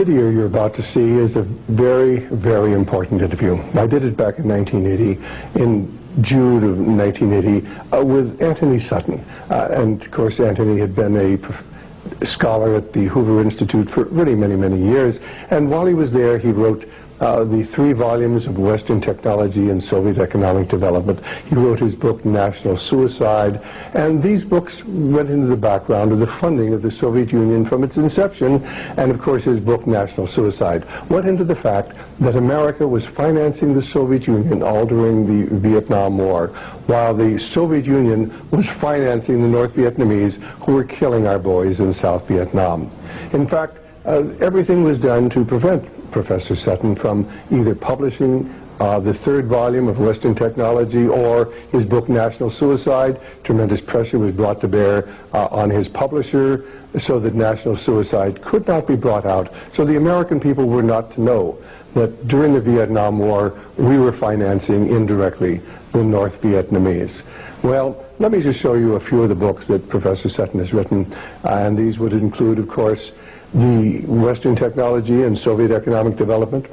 video you're about to see is a very, very important interview. I did it back in 1980, in June of 1980, with Antony Sutton. And of course, Antony had been a scholar at the Hoover Institute for really many, many years. And while he was there, he wrote the 3 volumes of Western Technology and Soviet Economic Development. He wrote his book, National Suicide, and these books went into the background of the funding of the Soviet Union from its inception, and of course his book, National Suicide, went into the fact that America was financing the Soviet Union all during the Vietnam War, while the Soviet Union was financing the North Vietnamese who were killing our boys in South Vietnam. In fact, everything was done to prevent Professor Sutton from either publishing the 3rd volume of Western Technology or his book National Suicide. Tremendous pressure was brought to bear on his publisher so that National Suicide could not be brought out, so the American people were not to know that during the Vietnam War we were financing indirectly the North Vietnamese. Well, let me just show you a few of the books that Professor Sutton has written, and these would include, of course, the Western Technology and Soviet Economic Development,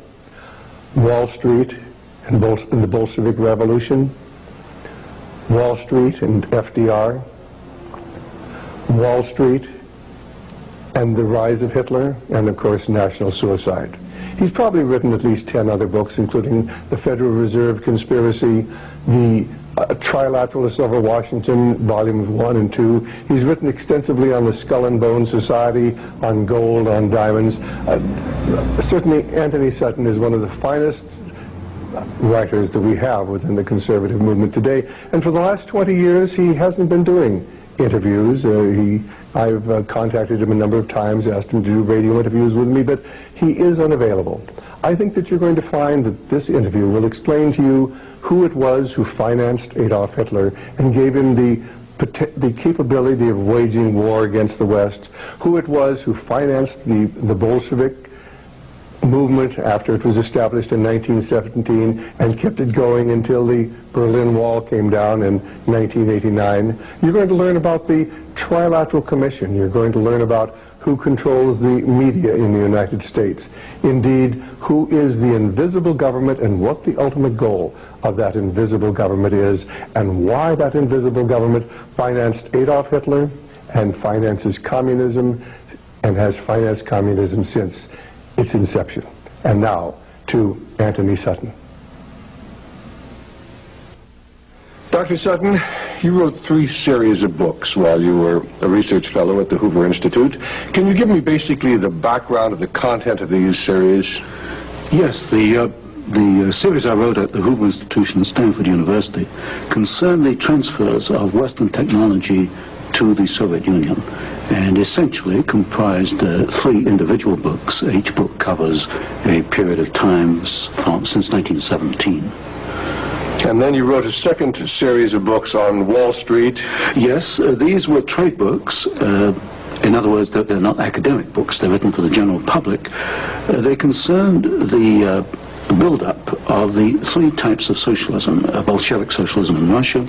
Wall Street and the Bolshevik Revolution, Wall Street and FDR, Wall Street and the Rise of Hitler, and of course National Suicide. He's probably written at least 10 other books, including The Federal Reserve Conspiracy, the Trilateralists over Washington, volumes 1 and 2. He's written extensively on the Skull and Bone Society, on gold, on diamonds. Certainly Antony Sutton is one of the finest writers that we have within the conservative movement today. And for the last 20 years, he hasn't been doing interviews. I've contacted him a number of times, asked him to do radio interviews with me, but he is unavailable. I think that you're going to find that this interview will explain to you who it was who financed Adolf Hitler and gave him the capability of waging war against the West, who it was who financed the Bolshevik movement after it was established in 1917 and kept it going until the Berlin Wall came down in 1989. You're going to learn about the Trilateral Commission. You're going to learn about who controls the media in the United States. Indeed, who is the invisible government and what the ultimate goal of that invisible government is, and why that invisible government financed Adolf Hitler and finances communism and has financed communism since its inception. And now to Antony Sutton. Dr. Sutton, you wrote 3 series of books while you were a research fellow at the Hoover Institute. Can you give me basically the background of the content of these series? Yes, the series I wrote at the Hoover Institution at Stanford University concerned the transfers of Western technology to the Soviet Union, and essentially comprised 3 individual books. Each book covers a period of time since 1917. And then you wrote a second series of books on Wall Street. Yes, these were trade books. In other words, they're not academic books. They're written for the general public. They concerned the build-up of the 3 types of socialism: Bolshevik socialism in Russia,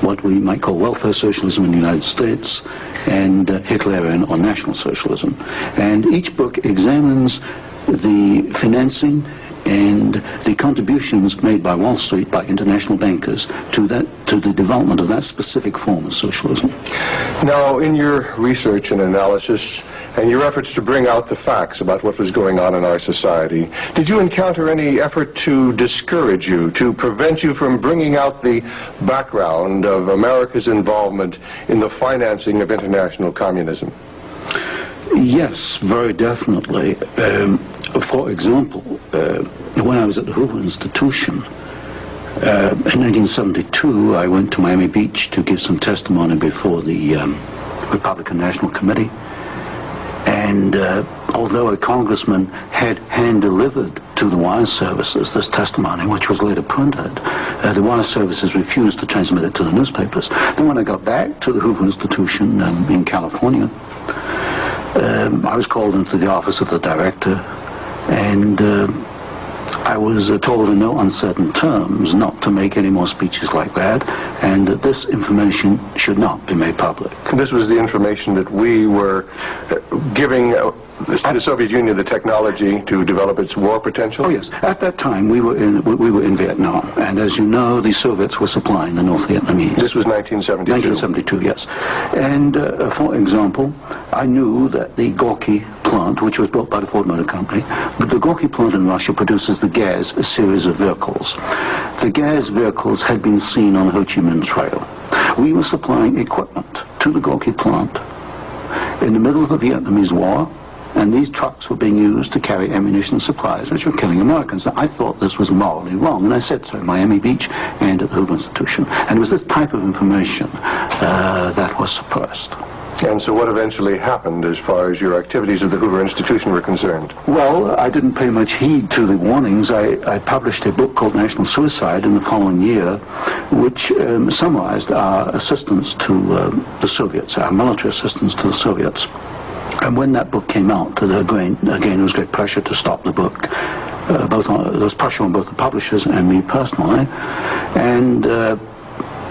what we might call welfare socialism in the United States, and Hitlerian or National Socialism. And each book examines the financing and the contributions made by Wall Street, by international bankers, to the development of that specific form of socialism. Now, in your research and analysis, and your efforts to bring out the facts about what was going on in our society, did you encounter any effort to discourage you, to prevent you from bringing out the background of America's involvement in the financing of international communism? Yes, very definitely. For example, when I was at the Hoover Institution, in 1972, I went to Miami Beach to give some testimony before the Republican National Committee. And although a congressman had hand-delivered to the wire services this testimony, which was later printed, the wire services refused to transmit it to the newspapers. Then when I got back to the Hoover Institution in California, I was called into the office of the director, and I was told in no uncertain terms not to make any more speeches like that, and that this information should not be made public. This was the information that we were giving the Soviet Union the technology to develop its war potential? Oh yes, at that time we were in Vietnam, and as you know, the Soviets were supplying the North Vietnamese. This was 1972. 1972, yes. And for example, I knew that the Gorky plant, which was built by the Ford Motor Company, but the Gorky plant in Russia produces the Gaz, a series of vehicles. The Gaz vehicles had been seen on the Ho Chi Minh Trail. We were supplying equipment to the Gorky plant in the middle of the Vietnamese War, and these trucks were being used to carry ammunition and supplies, which were killing Americans. Now, I thought this was morally wrong, and I said so in Miami Beach and at the Hoover Institution. And it was this type of information that was suppressed. And so what eventually happened as far as your activities at the Hoover Institution were concerned? Well, I didn't pay much heed to the warnings. I published a book called National Suicide in the following year, which summarized our assistance to the Soviets, our military assistance to the Soviets. And when that book came out, again, there was great pressure to stop the book. There was pressure on both the publishers and me personally. And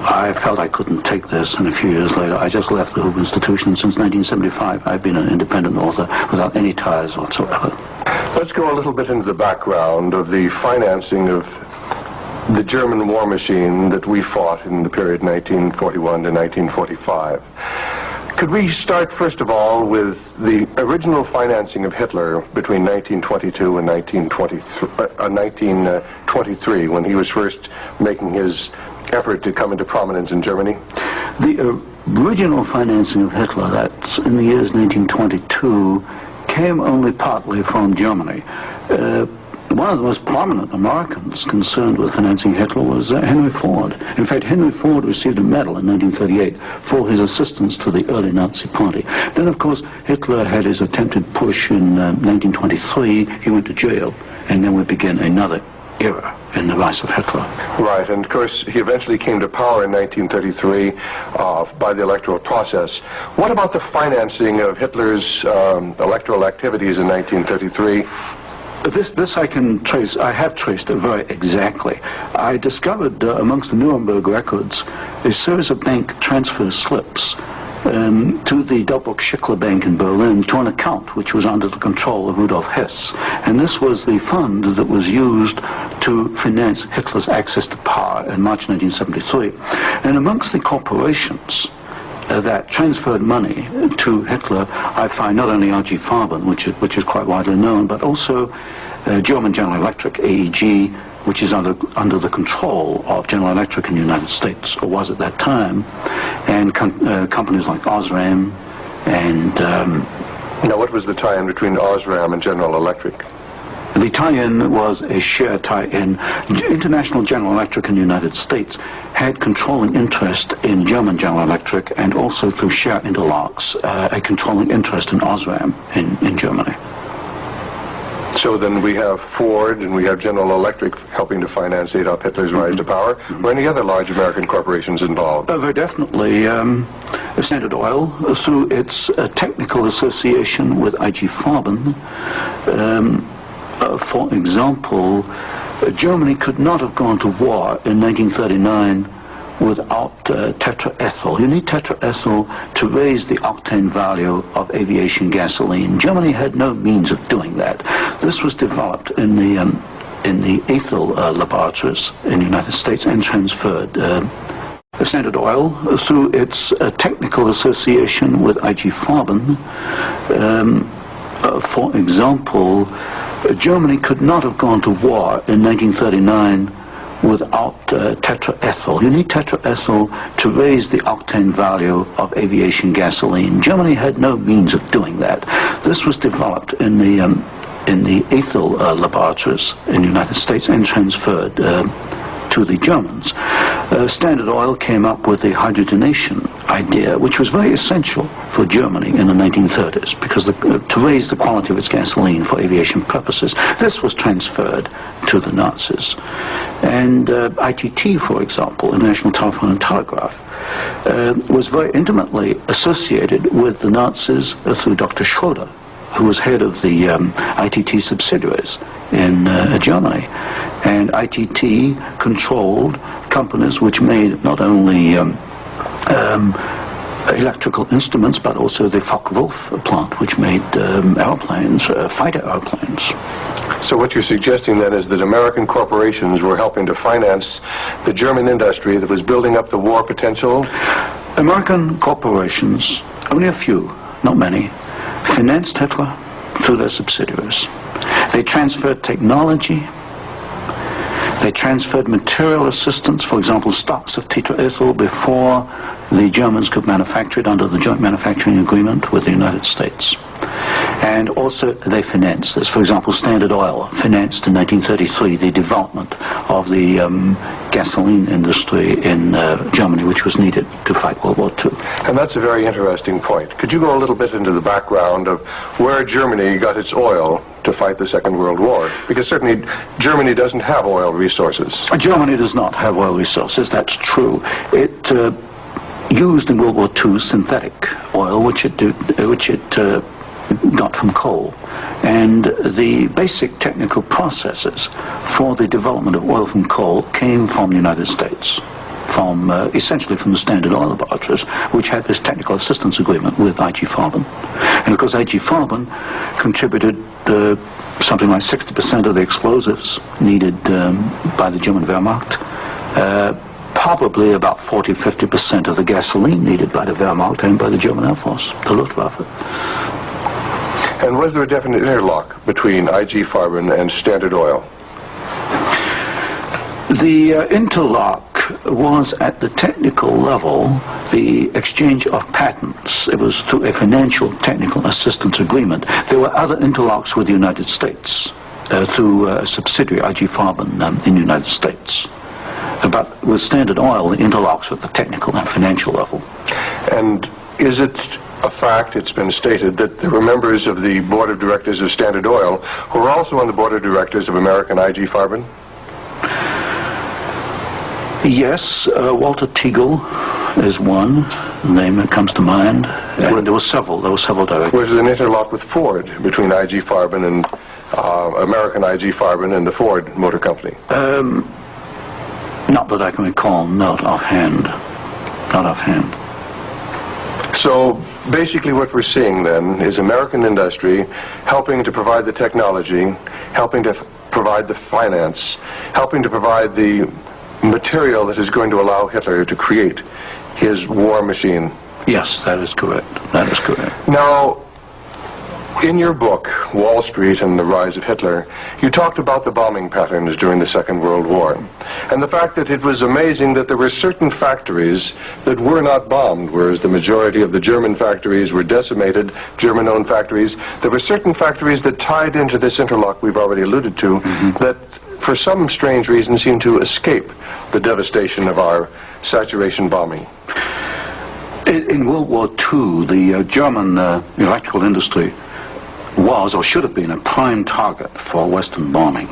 I felt I couldn't take this, and a few years later I just left the Hoover Institution. Since 1975 I've been an independent author without any ties whatsoever. Let's go a little bit into the background of the financing of the German war machine that we fought in the period 1941 to 1945. Could we start, first of all, with the original financing of Hitler between 1922 and 1923, when he was first making his effort to come into prominence in Germany? The original financing of Hitler, that's in the years 1922, came only partly from Germany. One of the most prominent Americans concerned with financing Hitler was Henry Ford. In fact, Henry Ford received a medal in 1938 for his assistance to the early Nazi Party. Then, of course, Hitler had his attempted push in 1923. He went to jail, and then we began another era in the rise of Hitler. Right, and of course he eventually came to power in 1933 by the electoral process. What about the financing of Hitler's electoral activities in 1933? This I can trace. I have traced it very exactly. I discovered amongst the Nuremberg records a series of bank transfer slips to the Delbrück Schickler Bank in Berlin to an account which was under the control of Rudolf Hess. And this was the fund that was used to finance Hitler's access to power in March 1973. And amongst the corporations that transferred money to Hitler, I find not only R.G. Farben, which is quite widely known, but also German General Electric, AEG, which is under the control of General Electric in the United States, or was at that time, and companies like Osram and... Now, what was the tie-in between Osram and General Electric? The tie-in was a share tie-in. International General Electric in the United States had controlling interest in German General Electric, and also through share interlocks, a controlling interest in Osram in Germany. So then we have Ford and we have General Electric helping to finance Adolf Hitler's rise to power. Were any other large American corporations involved? Very definitely. Standard Oil, through its technical association with I.G. Farben, for example, Germany could not have gone to war in 1939 without tetraethyl. You need tetraethyl to raise the octane value of aviation gasoline. Germany had no means of doing that. This was developed in the ethyl laboratories in the United States and transferred. Standard Oil, through its technical association with I.G. Farben, for example, Germany could not have gone to war in 1939 without tetraethyl. You need tetraethyl to raise the octane value of aviation gasoline. Germany had no means of doing that. This was developed in the ethyl laboratories in the United States and transferred to the Germans. Standard Oil came up with the hydrogenation idea, which was very essential for Germany in the 1930s, because to raise the quality of its gasoline for aviation purposes. This was transferred to the Nazis. And ITT, for example, International Telephone and Telegraph, was very intimately associated with the Nazis through Dr. Schroeder, who was head of the ITT subsidiaries in Germany. And ITT controlled companies which made not only electrical instruments, but also the Focke-Wulf plant, which made airplanes, fighter airplanes. So what you're suggesting then is that American corporations were helping to finance the German industry that was building up the war potential? American corporations, only a few, not many, financed Hitler through their subsidiaries. They transferred technology. They transferred material assistance, for example, stocks of tetraethyl before the Germans could manufacture it under the joint manufacturing agreement with the United States. And also they financed this. For example, Standard Oil financed in 1933 the development of the gasoline industry in Germany, which was needed to fight World War II. And that's a very interesting point. Could you go a little bit into the background of where Germany got its oil to fight the Second World War? Because certainly Germany doesn't have oil resources. Germany does not have oil resources, that's true. It used in World War II synthetic oil, which it got from coal. And the basic technical processes for the development of oil from coal came from the United States, from essentially from the Standard Oil laboratories, which had this technical assistance agreement with I.G. Farben. And of course I.G. Farben contributed something like 60% of the explosives needed by the German Wehrmacht, probably about 40-50% of the gasoline needed by the Wehrmacht and by the German Air Force, the Luftwaffe. And was there a definite interlock between I.G. Farben and Standard Oil? The interlock was at the technical level, the exchange of patents. It was through a financial technical assistance agreement. There were other interlocks with the United States through a subsidiary, I.G. Farben, in the United States. But with Standard Oil, the interlocks were at the technical and financial level. And is it a fact, it's been stated, that there were members of the board of directors of Standard Oil who were also on the board of directors of American I.G. Farben? Yes, Walter Teagle is one name that comes to mind. And there were several directors. Was there an interlock with Ford between I.G. Farben and American I.G. Farben and the Ford Motor Company? Not that I can recall, not offhand. Not offhand. So basically what we're seeing then is American industry helping to provide the technology, helping to provide the finance, helping to provide the material that is going to allow Hitler to create his war machine. Yes, that is correct. That is correct. Now, in your book, Wall Street and the Rise of Hitler, you talked about the bombing patterns during the Second World War, and the fact that it was amazing that there were certain factories that were not bombed, whereas the majority of the German factories were decimated, German-owned factories. There were certain factories that tied into this interlock we've already alluded to, that for some strange reason seemed to escape the devastation of our saturation bombing. In World War II, the German electrical industry was or should have been a prime target for Western bombing.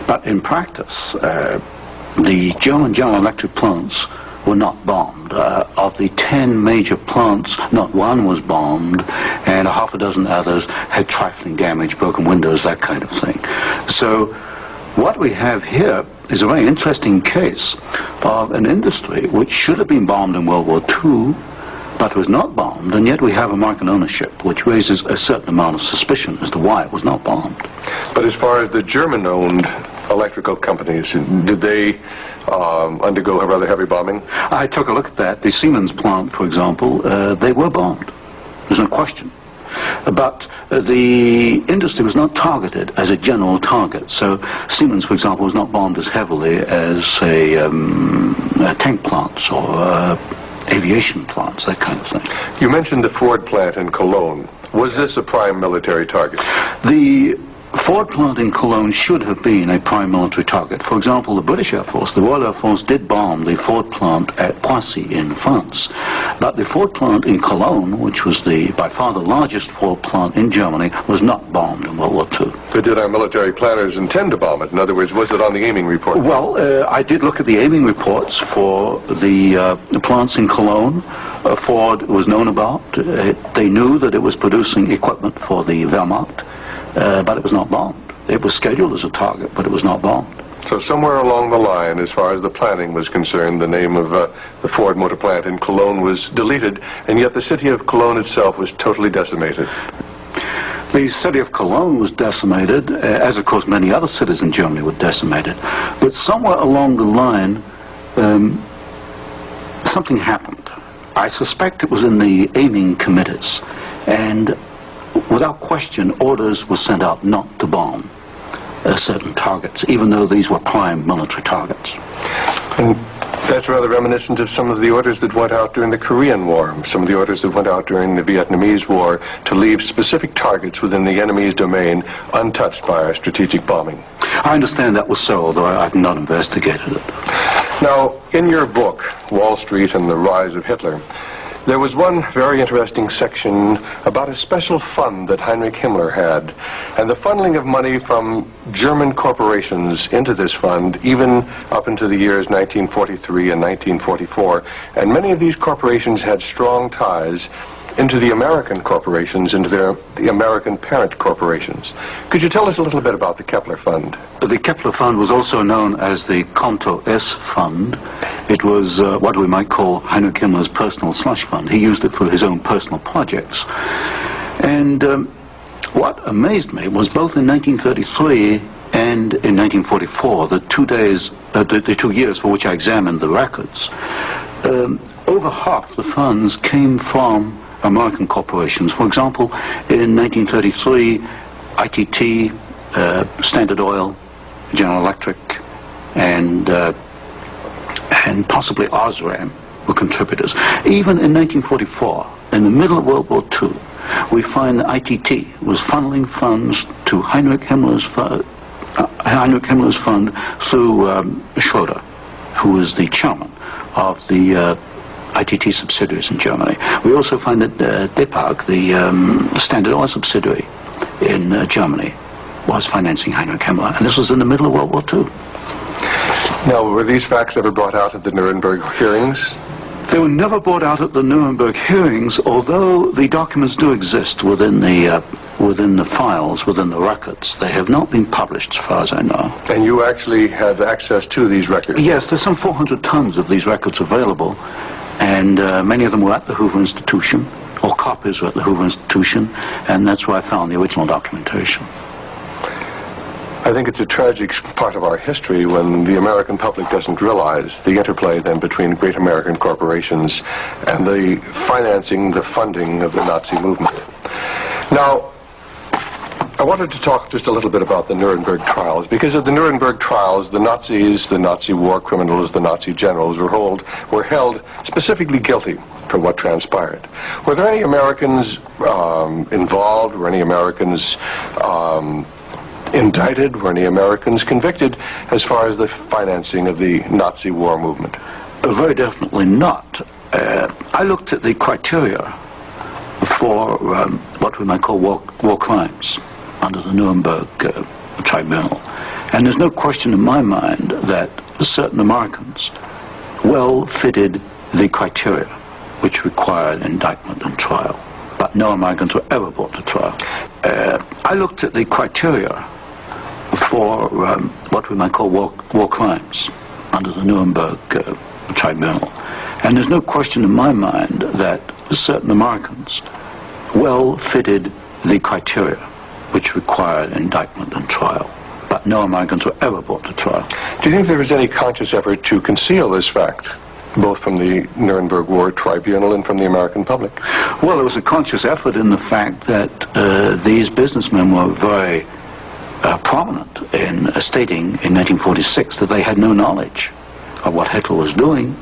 But in practice, the German General Electric plants were not bombed. Of the 10 major plants, not one was bombed, and a half a dozen others had trifling damage, broken windows, that kind of thing. So what we have here is a very interesting case of an industry which should have been bombed in World War II, but was not bombed, and yet we have American ownership, which raises a certain amount of suspicion as to why it was not bombed. But as far as the German-owned electrical companies, did they undergo a rather heavy bombing? I took a look at that. The Siemens plant, for example, they were bombed. There's no question. But the industry was not targeted as a general target. So Siemens, for example, was not bombed as heavily as, say, tank plants or aviation plants, that kind of thing. You mentioned the Ford plant in Cologne. Was this a prime military target? The Ford plant in Cologne should have been a prime military target. For example, the British Air Force, the Royal Air Force, did bomb the Ford plant at Poissy in France. But the Ford plant in Cologne, which was by far the largest Ford plant in Germany, was not bombed in World War II. But did our military planners intend to bomb it? In other words, was it on the aiming report? Well, I did look at the aiming reports for the plants in Cologne. Ford was known about. They knew that it was producing equipment for the Wehrmacht. But it was not bombed. It was scheduled as a target, but it was not bombed. So somewhere along the line, as far as the planning was concerned, the name of the Ford motor plant in Cologne was deleted, and yet the city of Cologne itself was totally decimated. The city of Cologne was decimated, as of course many other cities in Germany were decimated. But somewhere along the line, something happened. I suspect it was in the aiming committees, and without question, orders were sent out not to bomb certain targets, even though these were prime military targets. And that's rather reminiscent of some of the orders that went out during the Korean War, some of the orders that went out during the Vietnamese War to leave specific targets within the enemy's domain untouched by our strategic bombing. I understand that was so, although I've not investigated it. Now, in your book, Wall Street and the Rise of Hitler, there was one very interesting section about a special fund that Heinrich Himmler had, and the funneling of money from German corporations into this fund, even up into the years 1943 and 1944. And many of these corporations had strong ties into the American corporations, into the American parent corporations. Could you tell us a little bit about the Kepler Fund? The Kepler Fund was also known as the Konto S Fund. It was what we might call Heinrich Himmler's personal slush fund. He used it for his own personal projects. And what amazed me was both in 1933 and in 1944, the 2 years for which I examined the records, over half the funds came from American corporations. For example, in 1933, ITT, Standard Oil, General Electric, and possibly Osram were contributors. Even in 1944, in the middle of World War II, we find that ITT was funneling funds to Heinrich Himmler's fund through Schroeder, who was the chairman of the ITT subsidiaries in Germany. We also find that Depag, the Standard Oil subsidiary in Germany, was financing Heinrich Himmler, and this was in the middle of World War II. Now, were these facts ever brought out at the Nuremberg hearings? They were never brought out at the Nuremberg hearings, although the documents do exist within the files, within the records. They have not been published, as far as I know. And you actually had access to these records? Yes, there's some 400 tons of these records available, and many of them were at the Hoover Institution, or copies were at the Hoover Institution, and that's where I found the original documentation. I think it's a tragic part of our history when the American public doesn't realize the interplay then between great American corporations and the financing, the funding of the Nazi movement. Now, I wanted to talk just a little bit about the Nuremberg trials, because at the Nuremberg trials, the Nazis, the Nazi war criminals, the Nazi generals were held specifically guilty for what transpired. Were there any Americans involved? Were any Americans indicted? Were any Americans convicted as far as the financing of the Nazi war movement? Very definitely not. I looked at the criteria for what we might call war crimes under the Nuremberg Tribunal. And there's no question in my mind that certain Americans well fitted the criteria which required indictment and trial. But no Americans were ever brought to trial. I looked at the criteria for what we might call war crimes under the Nuremberg Tribunal. And there's no question in my mind that certain Americans well fitted the criteria which required indictment and trial. But no Americans were ever brought to trial. Do you think there was any conscious effort to conceal this fact, both from the Nuremberg War Tribunal and from the American public? Well, there was a conscious effort in the fact that these businessmen were very prominent in stating in 1946 that they had no knowledge of what Hitler was doing,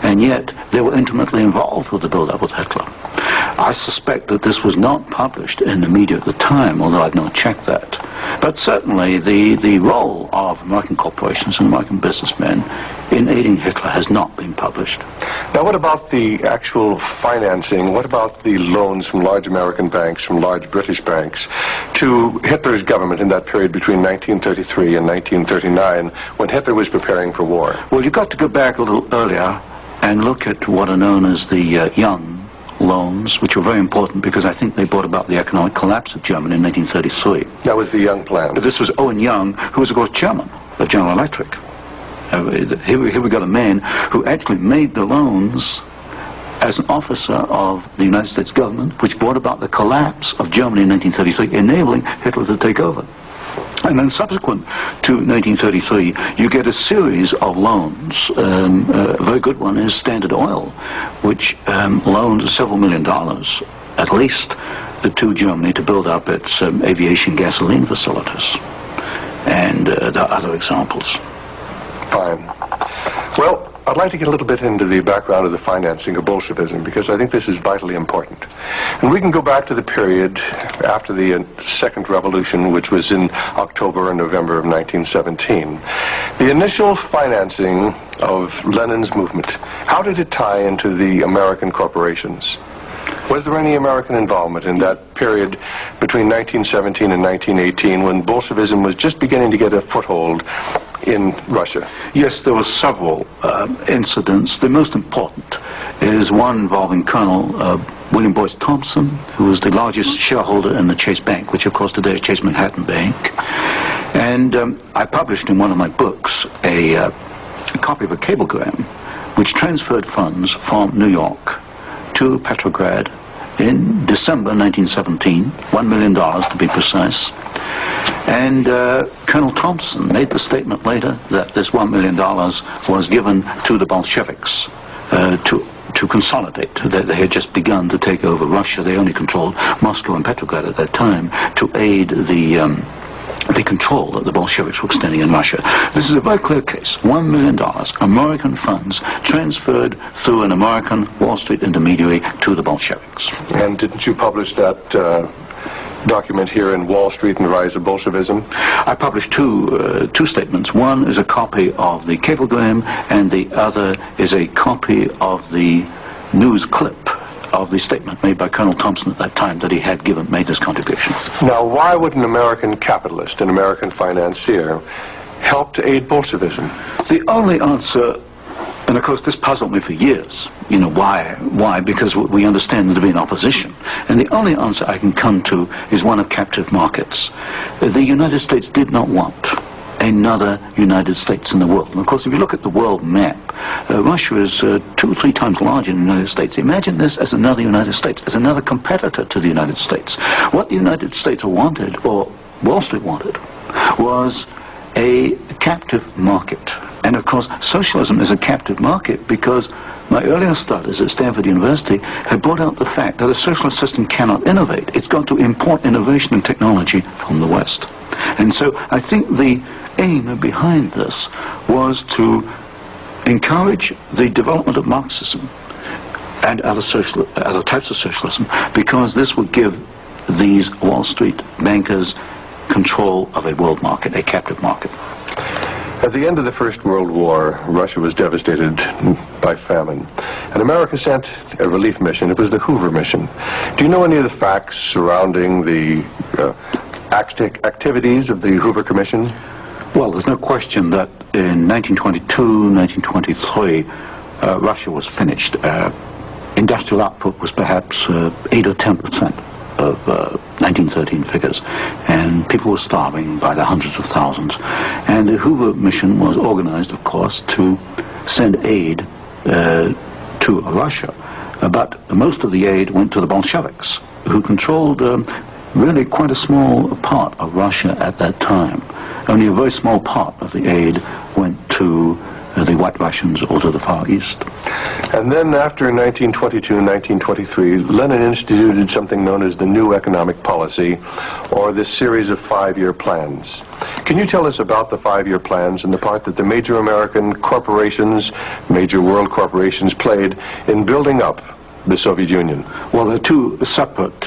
and yet they were intimately involved with the build-up of Hitler. I suspect that this was not published in the media at the time, although I've not checked that. But certainly the role of American corporations and American businessmen in aiding Hitler has not been published. Now, what about the actual financing? What about the loans from large American banks, from large British banks, to Hitler's government in that period between 1933 and 1939, when Hitler was preparing for war? Well, you've got to go back a little earlier and look at what are known as the Young loans, which were very important because I think they brought about the economic collapse of Germany in 1933. That was the Young plan. This was Owen Young, who was, of course, chairman of General Electric. Here we got a man who actually made the loans as an officer of the United States government, which brought about the collapse of Germany in 1933, enabling Hitler to take over. And then subsequent to 1933, you get a series of loans. A very good one is Standard Oil, which loaned several $1 million, at least, to Germany to build up its aviation gasoline facilities. And there are other examples. Fine. Well, I'd like to get a little bit into the background of the financing of Bolshevism, because I think this is vitally important. And we can go back to the period after the Second Revolution, which was in October and November of 1917. The initial financing of Lenin's movement, how did it tie into the American corporations? Was there any American involvement in that period between 1917 and 1918, when Bolshevism was just beginning to get a foothold in Russia? Yes, there were several incidents. The most important is one involving Colonel William Boyce Thompson, who was the largest shareholder in the Chase Bank, which of course today is Chase Manhattan Bank. And I published in one of my books a copy of a cablegram which transferred funds from New York to Petrograd in December 1917, $1 million to be precise. And Colonel Thompson made the statement later that this $1 million was given to the Bolsheviks to consolidate. They had just begun to take over Russia. They only controlled Moscow and Petrograd at that time, to aid the control that the Bolsheviks were extending in Russia. This is a very clear case. $1 million, American funds, transferred through an American Wall Street intermediary to the Bolsheviks. And didn't you publish that document here in Wall Street and the Rise of Bolshevism? I published two statements. One is a copy of the cablegram, and the other is a copy of the news clip of the statement made by Colonel Thompson at that time that he had made this contribution. Now, why would an American capitalist, an American financier, help to aid Bolshevism? The only answer, and of course this puzzled me for years, you know, why? Because we understand there to be an opposition. And the only answer I can come to is one of captive markets. The United States did not want another United States in the world. And of course, if you look at the world map, Russia is 2 or 3 times larger than the United States. Imagine this as another United States, as another competitor to the United States. What the United States wanted, or Wall Street wanted, was a captive market. And of course, socialism is a captive market because my earlier studies at Stanford University had brought out the fact that a socialist system cannot innovate. It's got to import innovation and technology from the West. And so I think the aim behind this was to encourage the development of Marxism and other types of socialism, because this would give these Wall Street bankers control of a world market, a captive market. At the end of the First World War, Russia was devastated by famine. And America sent a relief mission. It was the Hoover mission. Do you know any of the facts surrounding the activities of the Hoover Commission? Well, there's no question that in 1922, 1923, Russia was finished. Industrial output was perhaps 8 or 10% of 1913 figures, and people were starving by the hundreds of thousands. And the Hoover mission was organized, of course, to send aid to Russia. But most of the aid went to the Bolsheviks, who controlled really quite a small part of Russia at that time. Only a very small part of the aid went to the White Russians or to the Far East. And then after 1922, 1923, Lenin instituted something known as the New Economic Policy, or this series of 5-year plans. Can you tell us about the 5-year plans and the part that the major American corporations, major world corporations, played in building up the Soviet Union? Well, there are two separate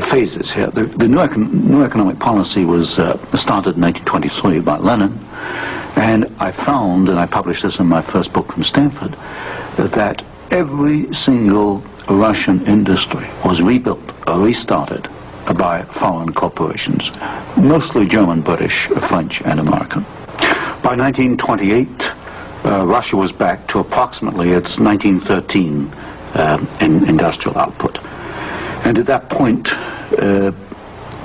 phases here. The new economic policy was started in 1923 by Lenin, and I found, and I published this in my first book from Stanford, that every single Russian industry was rebuilt or restarted by foreign corporations, mostly German, British, French, and American. By 1928, Russia was back to approximately its 1913 industrial output. And at that point,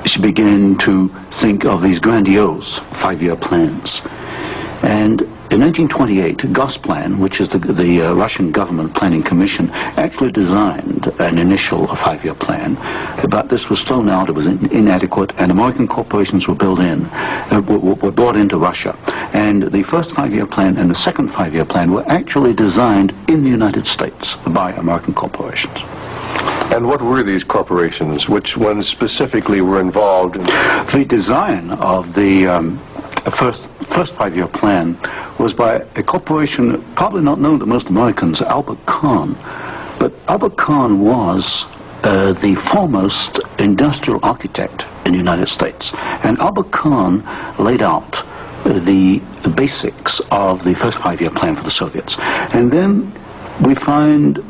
she began to think of these grandiose 5-year plans. And in 1928, Gosplan, which is the Russian government planning commission, actually designed an initial 5-year plan, but this was thrown out, it was inadequate, and American corporations were were brought into Russia. And the first 5-year plan and the second 5-year plan were actually designed in the United States by American corporations. And what were these corporations? Which ones specifically were involved in the design of the first 5-year plan was by a corporation probably not known to most Americans, Albert Kahn. But Albert Kahn was the foremost industrial architect in the United States. And Albert Kahn laid out the basics of the first 5-year plan for the Soviets. And then we find,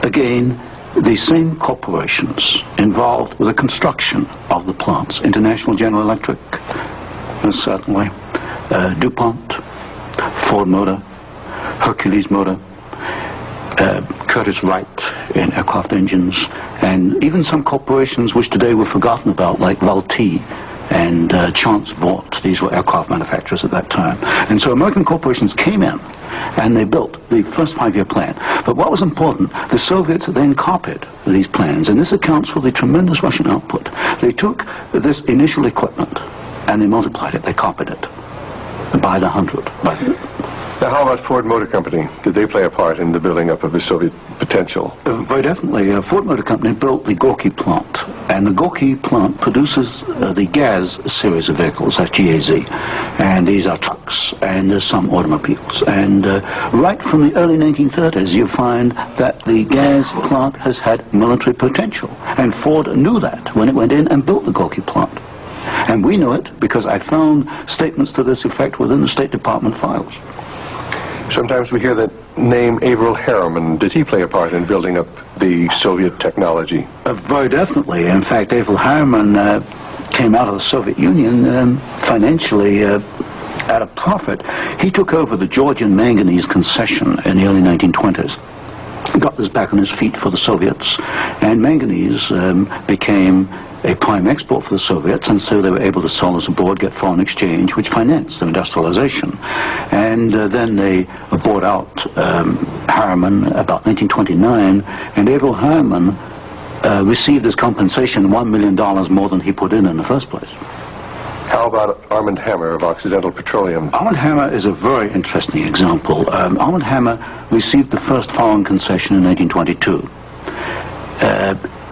again, the same corporations involved with the construction of the plants. International General Electric, certainly, DuPont, Ford Motor, Hercules Motor, Curtiss-Wright in aircraft engines, and even some corporations which today were forgotten about, like Vultee and Chance Vought. These were aircraft manufacturers at that time. And so American corporations came in and they built the first 5-year plan. But what was important, the Soviets then copied these plans, and this accounts for the tremendous Russian output. They took this initial equipment and they multiplied it, they copied it by the 100. Now, how about Ford Motor Company? Did they play a part in the building up of the Soviet potential? Very definitely. Ford Motor Company built the Gorky plant, and the Gorky plant produces the GAZ series of vehicles, that's GAZ, and these are trucks, and there's some automobiles. And right from the early 1930s, you find that the GAZ plant has had military potential, and Ford knew that when it went in and built the Gorky plant. And we know it because I found statements to this effect within the State Department files. Sometimes we hear the name Averell Harriman. Did he play a part in building up the Soviet technology? Very definitely. In fact, Averell Harriman came out of the Soviet Union financially at a profit. He took over the Georgian manganese concession in the early 1920s. Got this back on his feet for the Soviets, and manganese became a prime export for the Soviets, and so they were able to sell this abroad, get foreign exchange, which financed their industrialization. And then they bought out Harriman about 1929, and Averell Harriman received as compensation $1 million more than he put in the first place. How about Armand Hammer of Occidental Petroleum? Armand Hammer is a very interesting example. Armand Hammer received the first foreign concession in 1922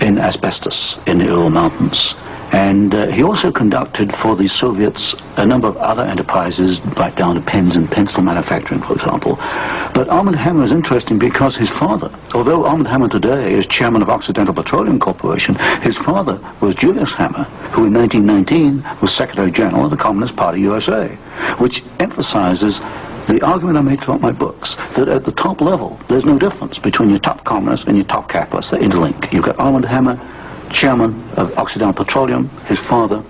in asbestos in the Ural Mountains. And he also conducted for the Soviets a number of other enterprises, right down to pens and pencil manufacturing, for example. But Armand Hammer is interesting because his father, although Armand Hammer today is chairman of Occidental Petroleum Corporation, his father was Julius Hammer, who in 1919 was Secretary General of the Communist Party USA, which emphasizes the argument I made throughout my books, that at the top level, there's no difference between your top communists and your top capitalists. They interlink. You've got Armand Hammer, chairman of Occidental Petroleum. His father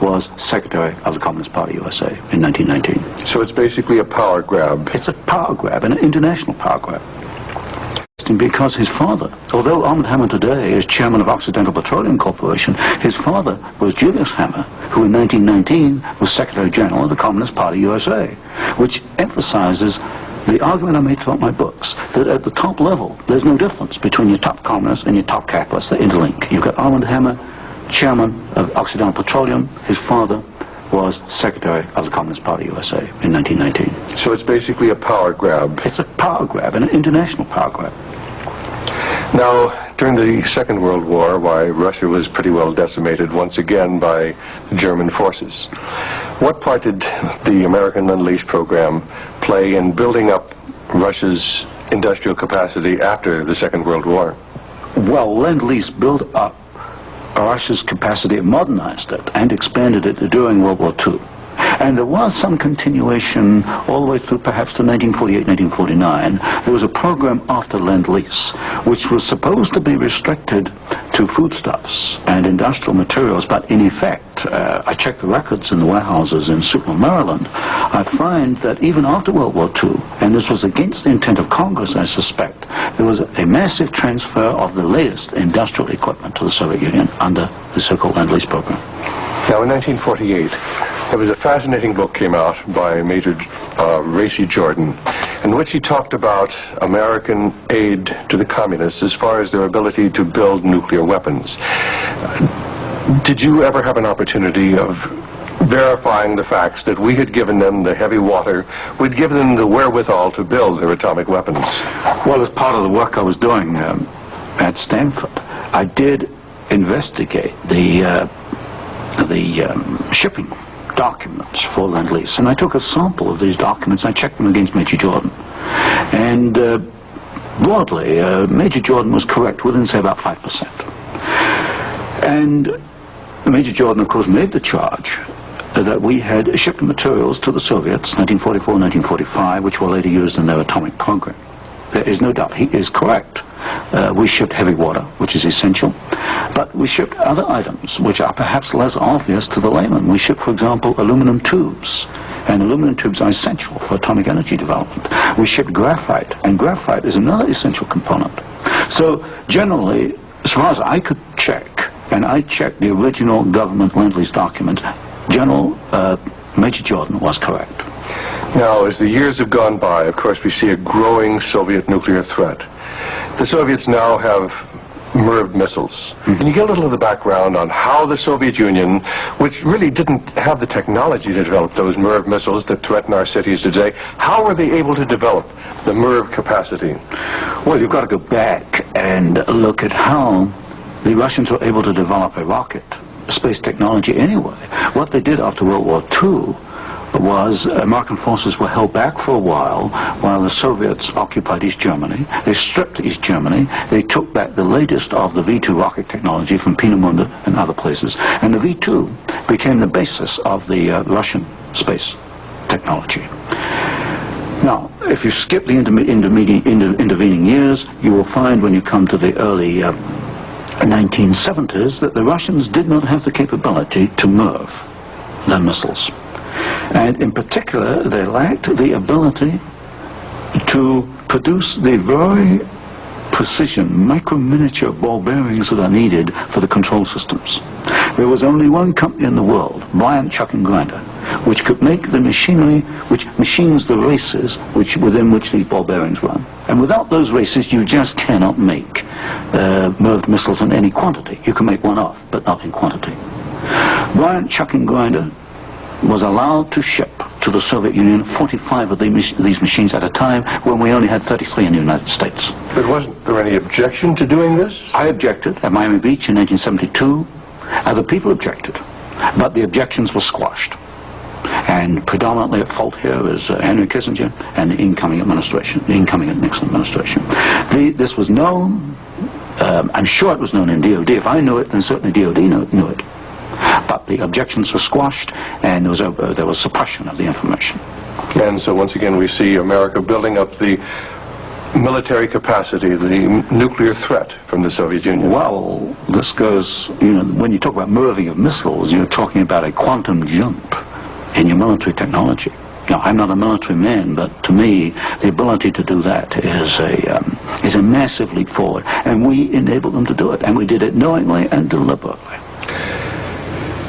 was Secretary of the Communist Party USA in 1919. So it's basically a power grab. It's a power grab, an international power grab. Because his father, although Armand Hammer today is chairman of Occidental Petroleum Corporation, his father was Julius Hammer, who in 1919 was Secretary General of the Communist Party USA, which emphasizes the argument I made throughout my books, that at the top level, there's no difference between your top communists and your top capitalists. They interlink. You've got Armand Hammer, chairman of Occidental Petroleum. His father was Secretary of the Communist Party USA in 1919. So it's basically a power grab. It's a power grab, an international power grab. Now, during the Second World War, why, Russia was pretty well decimated once again by the German forces. What part did the American Unleashed program play in building up Russia's industrial capacity after the Second World War? Well, Lend-Lease built up Russia's capacity, modernized it, and expanded it during World War II. And there was some continuation all the way through perhaps to 1948, 1949. There was a program after Lend-Lease, which was supposed to be restricted to foodstuffs and industrial materials, but in effect, I checked the records in the warehouses in Sutton, Maryland, I find that even after World War II, and this was against the intent of Congress, I suspect, there was a massive transfer of the latest industrial equipment to the Soviet Union under the so-called Lend-Lease program. Now, in 1948, there was a fascinating book came out by Major Racy Jordan, in which he talked about American aid to the communists as far as their ability to build nuclear weapons. Did you ever have an opportunity of verifying the facts that we had given them the heavy water, we'd given them the wherewithal to build their atomic weapons? Well, as part of the work I was doing at Stanford, I did investigate the shipping documents for Lend-Lease, and I took a sample of these documents and I checked them against Major Jordan. And broadly, Major Jordan was correct within, say, about 5%. And Major Jordan, of course, made the charge that we had shipped materials to the Soviets, 1944, 1945, which were later used in their atomic program. There is no doubt, he is correct. We shipped heavy water, which is essential, but we shipped other items which are perhaps less obvious to the layman. We shipped, for example, aluminum tubes, and aluminum tubes are essential for atomic energy development. We shipped graphite, and graphite is another essential component. So generally, as far as I could check, and I checked the original government Lend-Lease documents, General Major Jordan was correct. Now, as the years have gone by, of course, we see a growing Soviet nuclear threat. The Soviets now have MIRV missiles. Can you get a little of the background on how the Soviet Union, which really didn't have the technology to develop those MIRV missiles that threaten our cities today, how were they able to develop the MIRV capacity? Well, you've got to go back and look at how the Russians were able to develop a rocket, space technology anyway. What they did after World War II was American forces were held back for a while the Soviets occupied East Germany. They stripped East Germany. They took back the latest of the V-2 rocket technology from Peenemünde and other places. And the V-2 became the basis of the Russian space technology. Now, if you skip the intervening years, you will find when you come to the early 1970s that the Russians did not have the capability to MIRV their missiles. And in particular, they lacked the ability to produce the very precision, micro-miniature ball bearings that are needed for the control systems. There was only one company in the world, Bryant Chuck and Grinder, which could make the machinery which machines the races within which these ball bearings run. And without those races, you just cannot make MIRV missiles in any quantity. You can make one off, but not in quantity. Bryant Chuck and Grinder was allowed to ship to the Soviet Union 45 of these machines at a time when we only had 33 in the United States. But wasn't there any objection to doing this? I objected at Miami Beach in 1972. Other people objected, but the objections were squashed. And predominantly at fault here is Henry Kissinger and the incoming administration, the incoming Nixon administration. This was known, I'm sure it was known in DOD. If I knew it, then certainly DOD knew it. But the objections were squashed, and there was suppression of the information. And so once again we see America building up the military capacity, the nuclear threat from the Soviet Union. Well, this goes, when you talk about MIRVing of missiles, you're talking about a quantum jump in your military technology. I'm not a military man, but to me, the ability to do that is a massive leap forward, and we enabled them to do it, and we did it knowingly and deliberately.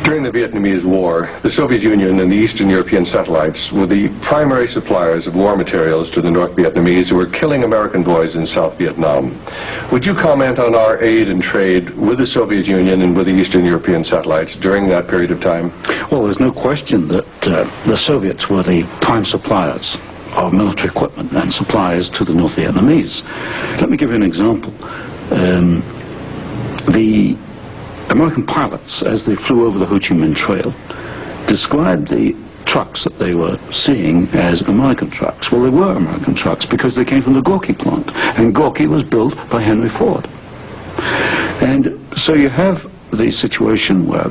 During the Vietnamese War, the Soviet Union and the Eastern European satellites were the primary suppliers of war materials to the North Vietnamese who were killing American boys in South Vietnam. Would you comment on our aid and trade with the Soviet Union and with the Eastern European satellites during that period of time? Well, there's no question that the Soviets were the prime suppliers of military equipment and suppliers to the North Vietnamese. Let me give you an example. The American pilots, as they flew over the Ho Chi Minh Trail, described the trucks that they were seeing as American trucks. Well, they were American trucks because they came from the Gorky plant, and Gorky was built by Henry Ford. And so you have the situation where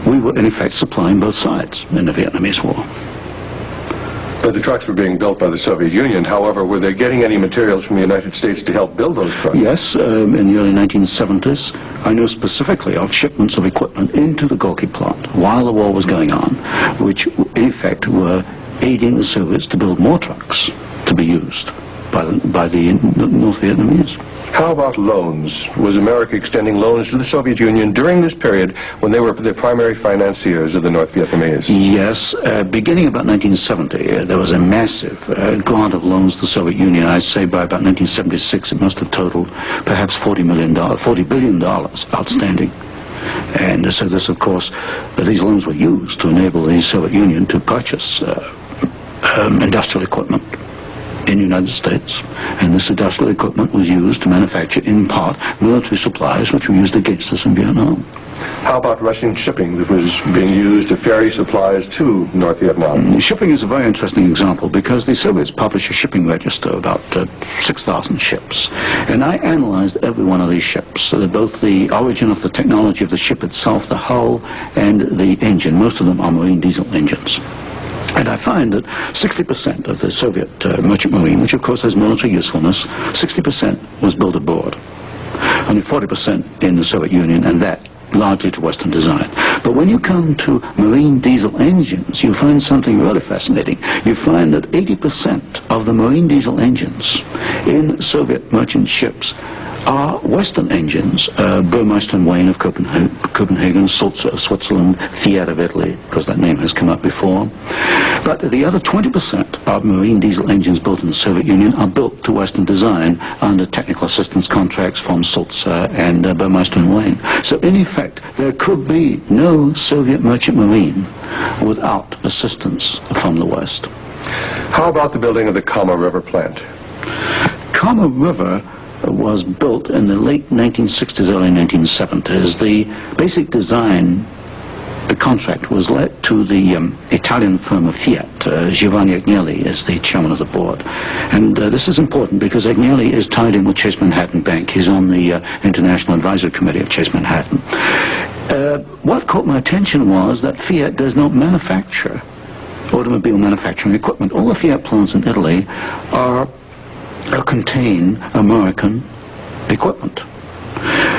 we were in effect supplying both sides in the Vietnamese War. But the trucks were being built by the Soviet Union. However, were they getting any materials from the United States to help build those trucks? Yes, in the early 1970s, I know specifically of shipments of equipment into the Gorky plant while the war was going on, which in effect were aiding the Soviets to build more trucks to be used by the North Vietnamese. How about loans? Was America extending loans to the Soviet Union during this period when they were the primary financiers of the North Vietnamese? Yes, beginning about 1970, there was a massive grant of loans to the Soviet Union. I'd say by about 1976, it must have totaled perhaps $40 billion outstanding. And so this, of course, these loans were used to enable the Soviet Union to purchase industrial equipment in the United States, and this industrial equipment was used to manufacture, in part, military supplies which were used against us in Vietnam. How about Russian shipping that was being used to ferry supplies to North Vietnam? Shipping is a very interesting example because the Soviets published a shipping register, about 6,000 ships, and I analyzed every one of these ships, both the origin of the technology of the ship itself, the hull, and the engine. Most of them are marine diesel engines. And I find that 60% of the Soviet merchant marine, which of course has military usefulness, 60% was built aboard. Only 40% in the Soviet Union, and that largely to Western design. But when you come to marine diesel engines, you find something really fascinating. You find that 80% of the marine diesel engines in Soviet merchant ships are Western engines, Burmeister and Wain of Copenhagen, Sulzer of Switzerland, Fiat of Italy, because that name has come up before. But the other 20% of marine diesel engines built in the Soviet Union are built to Western design under technical assistance contracts from Sulzer and Burmeister and Wain. So in effect, there could be no Soviet merchant marine without assistance from the West. How about the building of the Kama River plant? Kama River was built in the late 1960s, early 1970s. The basic design, the contract was let to the Italian firm of Fiat. Giovanni Agnelli is the chairman of the board. And this is important because Agnelli is tied in with Chase Manhattan Bank. He's on the International Advisory Committee of Chase Manhattan. What caught my attention was that Fiat does not manufacture automobile manufacturing equipment. All the Fiat plants in Italy contain American equipment.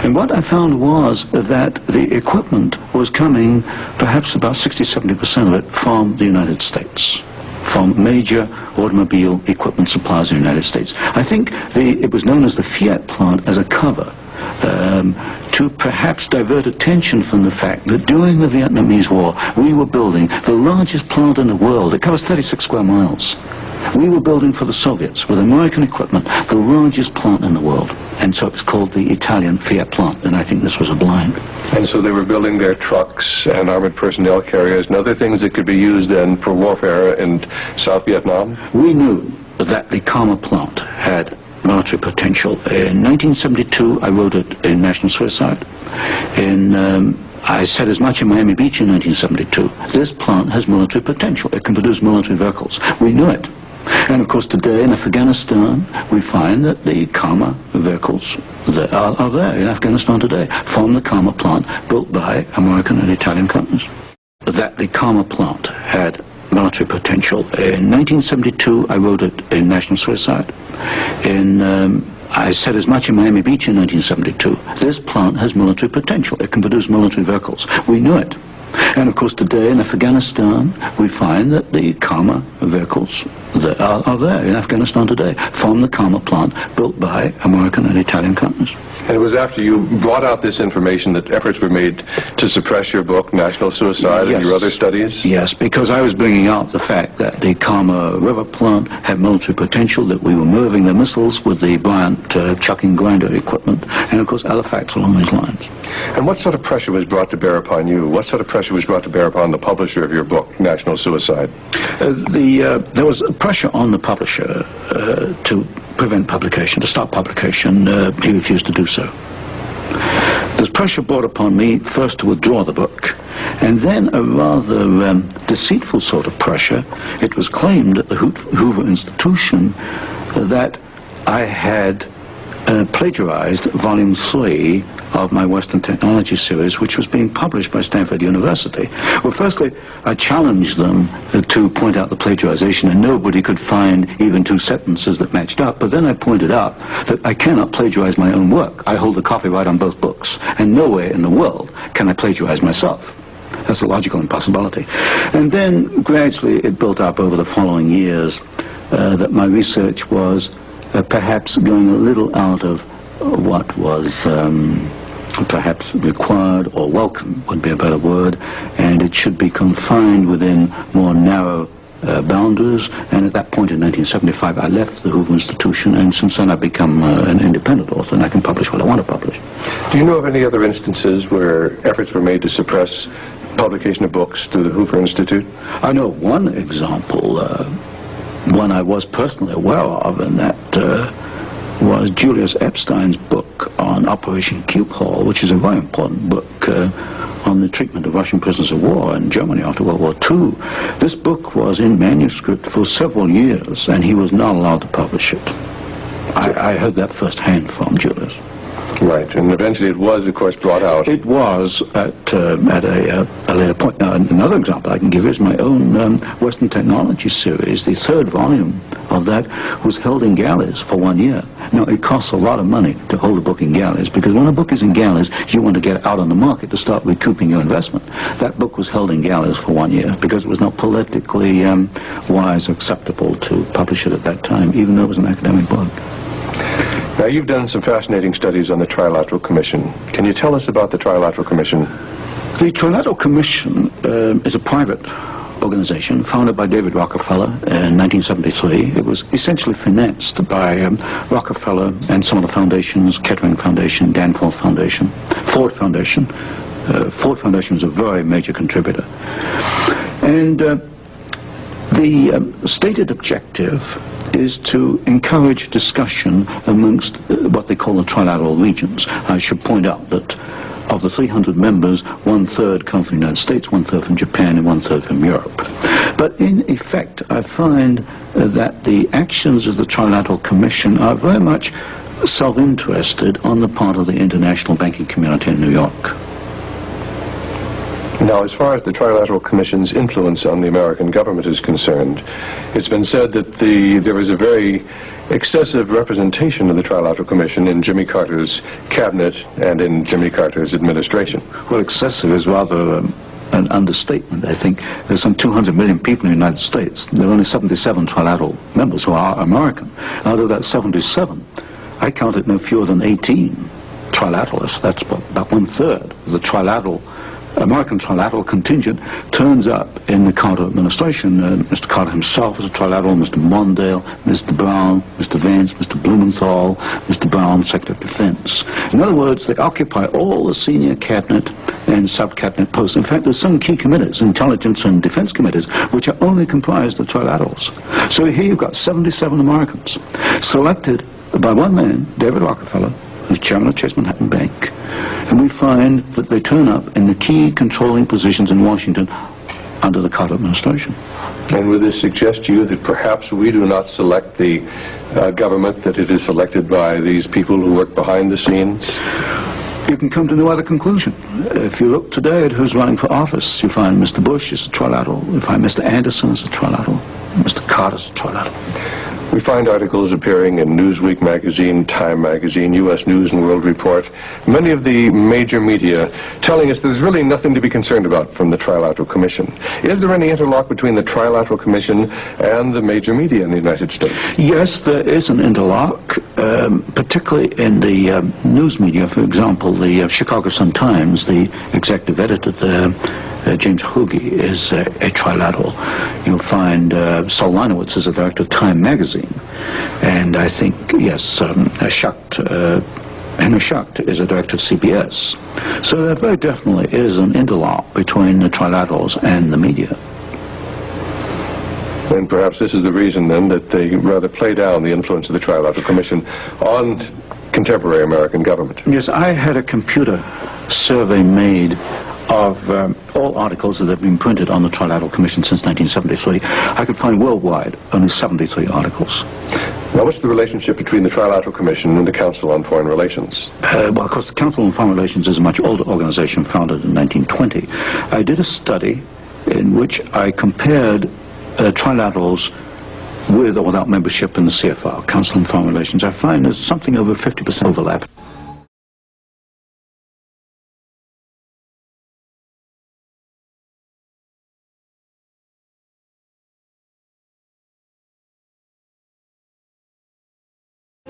And what I found was that the equipment was coming, perhaps about 60-70% of it, from the United States, from major automobile equipment suppliers in the United States. I think it was known as the Fiat plant as a cover to perhaps divert attention from the fact that during the Vietnamese War we were building the largest plant in the world. It covers 36 square miles. We were building for the Soviets, with American equipment, the largest plant in the world. And so it's called the Italian Fiat plant, and I think this was a blind. And so they were building their trucks and armored personnel carriers and other things that could be used then for warfare in South Vietnam? We knew that the Kama plant had military potential. In 1972, I wrote it in National Suicide. I said as much in Miami Beach in 1972. This plant has military potential. It can produce military vehicles. We knew it. And of course today in Afghanistan we find that the Kama vehicles that are there in Afghanistan today from the Kama plant built by American and Italian companies. That the Kama plant had military potential. In 1972 I wrote it in National Suicide. I said as much in Miami Beach in 1972. This plant has military potential. It can produce military vehicles. We knew it. And of course today in Afghanistan we find that the Kama vehicles that are there in Afghanistan today from the Kama plant built by American and Italian companies. And it was after you brought out this information that efforts were made to suppress your book, National Suicide, Yes. and your other studies? Yes, because I was bringing out the fact that the Kama River plant had military potential, that we were moving the missiles with the Bryant chucking grinder equipment, and of course other facts along these lines. And what sort of pressure was brought to bear upon you? What sort of pressure was brought to bear upon the publisher of your book, National Suicide? There was pressure on the publisher to prevent publication, to stop publication. He refused to do so. There's pressure brought upon me first to withdraw the book, and then a rather deceitful sort of pressure. It was claimed at the Hoover Institution that I had plagiarized Volume 3 of my Western Technology series, which was being published by Stanford University. Well, firstly, I challenged them to point out the plagiarization, and nobody could find even two sentences that matched up. But then I pointed out that I cannot plagiarize my own work. I hold the copyright on both books, and nowhere in the world can I plagiarize myself. That's a logical impossibility. And then gradually it built up over the following years that my research was perhaps going a little out of what was perhaps required, or welcome would be a better word, and it should be confined within more narrow boundaries. And at that point in 1975 I left the Hoover Institution, and since then I've become an independent author, and I can publish what I want to publish. Do you know of any other instances where efforts were made to suppress publication of books through the Hoover Institute? I know one example, one I was personally aware of, and that was Julius Epstein's book on Operation Cube Hall, which is a very important book on the treatment of Russian prisoners of war in Germany after World War II. This book was in manuscript for several years, and he was not allowed to publish it. I heard that firsthand from Julius. Right, and eventually it was, of course, brought out. It was at a later point. Now, another example I can give is my own Western Technology series. The third volume of that was held in galleys for 1 year. Now, it costs a lot of money to hold a book in galleys, because when a book is in galleys, you want to get it out on the market to start recouping your investment. That book was held in galleys for 1 year because it was not politically wise or acceptable to publish it at that time, even though it was an academic book. Now, you've done some fascinating studies on the Trilateral Commission. Can you tell us about the Trilateral Commission? The Trilateral Commission is a private organization founded by David Rockefeller in 1973. It was essentially financed by Rockefeller and some of the foundations, Kettering Foundation, Danforth Foundation, Ford Foundation. Ford Foundation was a very major contributor. And the stated objective is to encourage discussion amongst what they call the trilateral regions. I should point out that of the 300 members, 1/3 come from the United States, 1/3 from Japan, and 1/3 from Europe. But in effect, I find that the actions of the Trilateral Commission are very much self-interested on the part of the international banking community in New York. Now, as far as the Trilateral Commission's influence on the American government is concerned, it's been said that there is a very excessive representation of the Trilateral Commission in Jimmy Carter's cabinet and in Jimmy Carter's administration. Well, excessive is rather an understatement. I think there's some 200 million people in the United States. There are only 77 trilateral members who are American. Out of that 77, I counted no fewer than 18 trilateralists. That's about 1/3 of the American trilateral contingent turns up in the Carter administration. Mr. Carter himself was a trilateral, Mr. Mondale, Mr. Brown, Mr. Vance, Mr. Blumenthal, Mr. Brown, Secretary of Defense. In other words, they occupy all the senior cabinet and sub-cabinet posts. In fact, there's some key committees, intelligence and defense committees, which are only comprised of trilaterals. So here you've got 77 Americans selected by one man, David Rockefeller, who's chairman of Chase Manhattan Bank, and we find that they turn up in the key controlling positions in Washington under the Carter administration. And would this suggest to you that perhaps we do not select the government, that it is selected by these people who work behind the scenes? You can come to no other conclusion. If you look today at who's running for office, you find Mr. Bush is a trilateral, you find Mr. Anderson is a trilateral, Mr. Carter is a trilateral. We find articles appearing in Newsweek magazine, Time magazine, U.S. News and World Report, many of the major media telling us there's really nothing to be concerned about from the Trilateral Commission. Is there any interlock between the Trilateral Commission and the major media in the United States? Yes, there is an interlock, particularly in the news media. For example, the Chicago Sun-Times, the executive editor there, James Hoagie, is a trilateral. You'll find Saul Leinowitz is a director of Time magazine. And I think, yes, Henry Schucht is a director of CBS. So there very definitely is an interlock between the trilaterals and the media. And perhaps this is the reason, then, that they rather play down the influence of the Trilateral Commission on contemporary American government. Yes, I had a computer survey made of all articles that have been printed on the Trilateral Commission since 1973. I could find worldwide only 73 articles. Now, what's the relationship between the Trilateral Commission and the Council on Foreign Relations? Well, of course, the Council on Foreign Relations is a much older organization, founded in 1920. I did a study in which I compared trilaterals with or without membership in the CFR, Council on Foreign Relations. I find there's something over 50% overlap.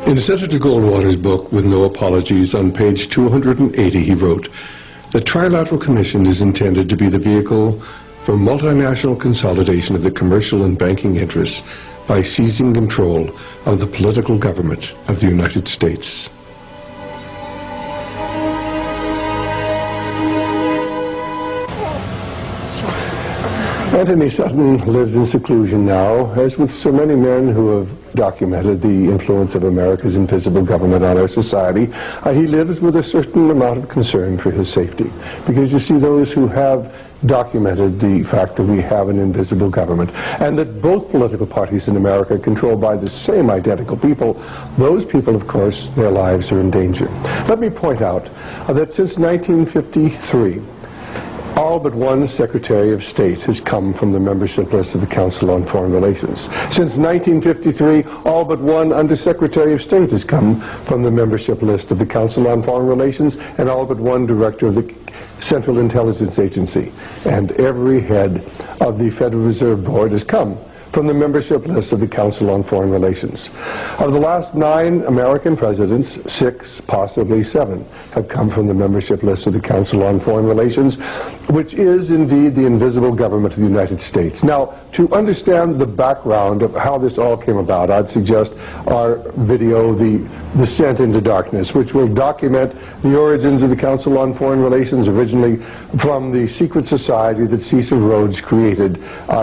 In Senator Goldwater's book, With No Apologies, on page 280, he wrote, "The Trilateral Commission is intended to be the vehicle for multinational consolidation of the commercial and banking interests by seizing control of the political government of the United States." Antony Sutton lives in seclusion now, as with so many men who have documented the influence of America's invisible government on our society. He lives with a certain amount of concern for his safety, because you see, those who have documented the fact that we have an invisible government and that both political parties in America are controlled by the same identical people, those people, of course, their lives are in danger. Let me point out that since 1953, all but one Secretary of State has come from the membership list of the Council on Foreign Relations. Since 1953, all but one Undersecretary of State has come from the membership list of the Council on Foreign Relations, and all but one Director of the Central Intelligence Agency. And every head of the Federal Reserve Board has come from the membership list of the Council on Foreign Relations. Of the last 9 American presidents, 6, possibly 7, have come from the membership list of the Council on Foreign Relations, which is indeed the invisible government of the United States. Now, to understand the background of how this all came about, I'd suggest our video, The Descent into Darkness, which will document the origins of the Council on Foreign Relations, originally from the secret society that Cecil Rhodes created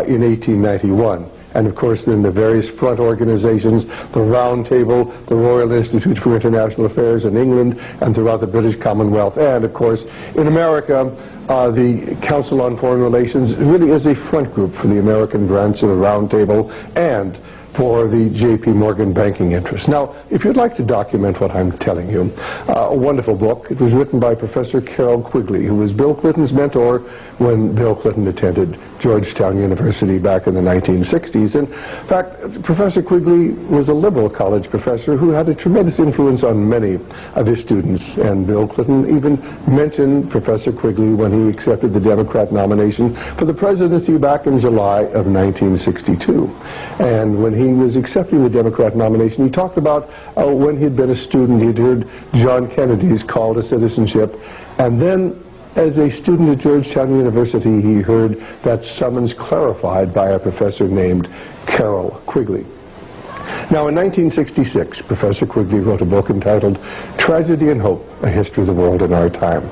in 1891. And of course then the various front organizations, the Round Table, the Royal Institute for International Affairs in England and throughout the British Commonwealth, and of course in America, the Council on Foreign Relations really is a front group for the American branch of the Round Table and for the J.P. Morgan banking interest. Now, if you'd like to document what I'm telling you, a wonderful book. It was written by Professor Carroll Quigley, who was Bill Clinton's mentor when Bill Clinton attended Georgetown University back in the 1960s. In fact, Professor Quigley was a liberal college professor who had a tremendous influence on many of his students, and Bill Clinton even mentioned Professor Quigley when he accepted the Democrat nomination for the presidency back in July of 1962. And when he was accepting the Democrat nomination, he talked about when he'd been a student, he'd heard John Kennedy's call to citizenship, and then as a student at Georgetown University, he heard that summons clarified by a professor named Carroll Quigley. Now, in 1966, Professor Quigley wrote a book entitled Tragedy and Hope, A History of the World in Our Time,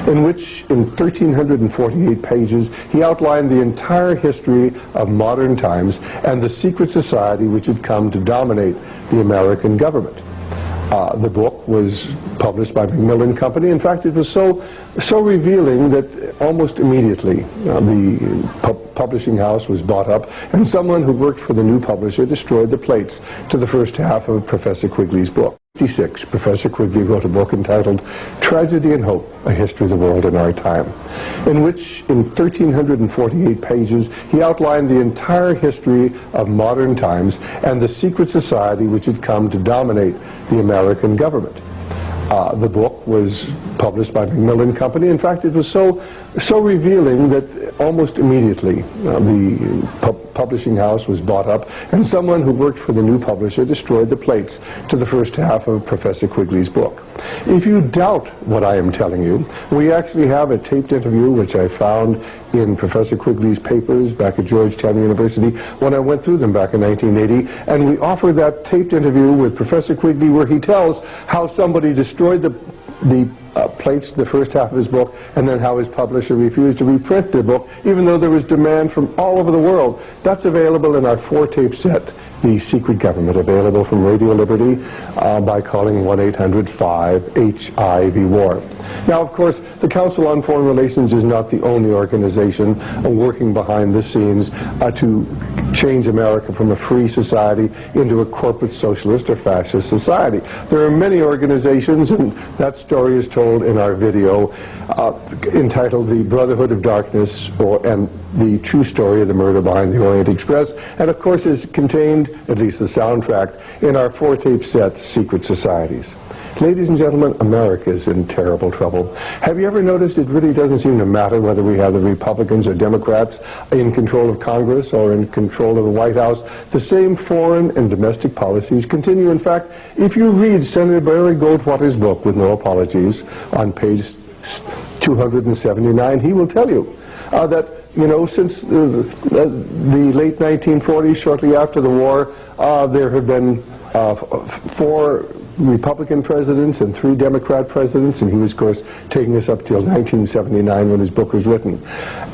in which, in 1,348 pages, he outlined the entire history of modern times and the secret society which had come to dominate the American government. The book was published by Macmillan Company. In fact, it was so revealing that almost immediately the publishing house was bought up, and someone who worked for the new publisher destroyed the plates to the first half of Professor Quigley's book. In 1966, Professor Quigley wrote a book entitled Tragedy and Hope, A History of the World in Our Time, in which, in 1,348 pages, he outlined the entire history of modern times and the secret society which had come to dominate the American government. The book was published by Macmillan Company. In fact, it was so revealing that almost immediately the publishing house was bought up, and someone who worked for the new publisher destroyed the plates to the first half of Professor Quigley's book. If you doubt what I am telling you, we actually have a taped interview which I found in Professor Quigley's papers back at Georgetown University when I went through them back in 1980, and we offer that taped interview with Professor Quigley where he tells how somebody destroyed the plates to the first half of his book, and then how his publisher refused to reprint the book even though there was demand from all over the world. That's available in our 4-tape set, The Secret Government, available from Radio Liberty by calling 1-800-5-HIV-WAR. Now, of course, the Council on Foreign Relations is not the only organization working behind the scenes to change America from a free society into a corporate socialist or fascist society. There are many organizations, and that story is told in our video entitled The Brotherhood of Darkness, and the true story of the murder behind the Orient Express, and of course is contained, at least the soundtrack, in our 4-tape set, Secret Societies. Ladies and gentlemen, America is in terrible trouble. Have you ever noticed it really doesn't seem to matter whether we have the Republicans or Democrats in control of Congress or in control of the White House? The same foreign and domestic policies continue. In fact, if you read Senator Barry Goldwater's book, With No Apologies, on page 279, he will tell you that, you know, since the late 1940s, shortly after the war, there have been 4 Republican presidents and 3 Democrat presidents, and he was, of course, taking us up till 1979 when his book was written.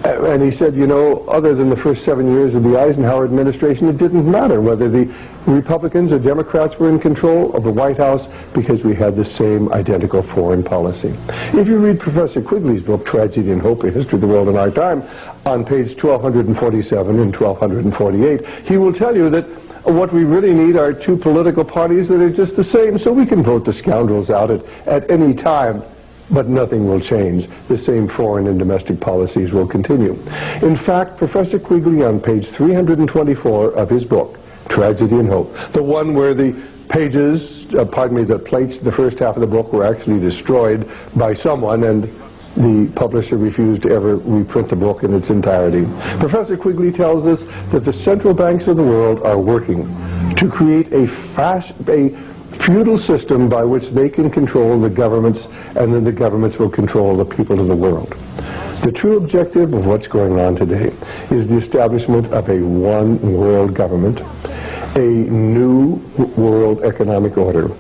And he said, you know, other than the first 7 years of the Eisenhower administration, it didn't matter whether the Republicans or Democrats were in control of the White House because we had the same identical foreign policy. If you read Professor Quigley's book, Tragedy and Hope, A History of the World in Our Time, on page 1247 and 1248, he will tell you that what we really need are 2 political parties that are just the same, so we can vote the scoundrels out at any time, but nothing will change. The same foreign and domestic policies will continue. In fact, Professor Quigley, on page 324 of his book, Tragedy and Hope, the one where the pages, the plates, the first half of the book were actually destroyed by someone, and the publisher refused to ever reprint the book in its entirety. Professor Quigley tells us that the central banks of the world are working to create a feudal system by which they can control the governments, and then the governments will control the people of the world. The true objective of what's going on today is the establishment of a one world government, a new world economic order,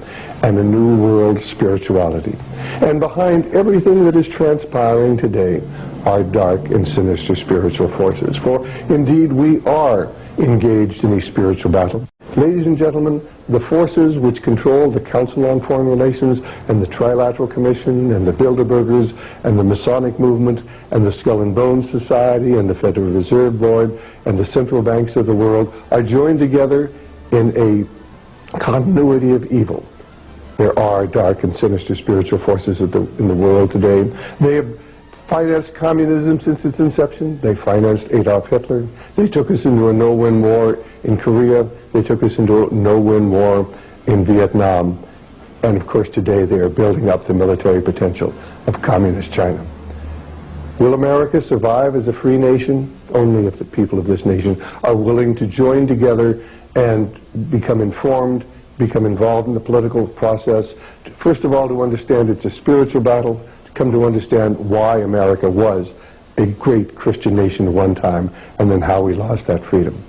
and a new world spirituality. And behind everything that is transpiring today are dark and sinister spiritual forces. For indeed we are engaged in a spiritual battle. Ladies and gentlemen, the forces which control the Council on Foreign Relations and the Trilateral Commission and the Bilderbergers and the Masonic Movement and the Skull and Bones Society and the Federal Reserve Board and the central banks of the world are joined together in a continuity of evil. There are dark and sinister spiritual forces in the world today. They have financed communism since its inception. They financed Adolf Hitler. They took us into a no-win war in Korea. They took us into a no-win war in Vietnam. And of course today they are building up the military potential of communist China. Will America survive as a free nation? Only if the people of this nation are willing to join together and become informed, become involved in the political process. First of all, to understand it's a spiritual battle, to come to understand why America was a great Christian nation at one time, and then how we lost that freedom.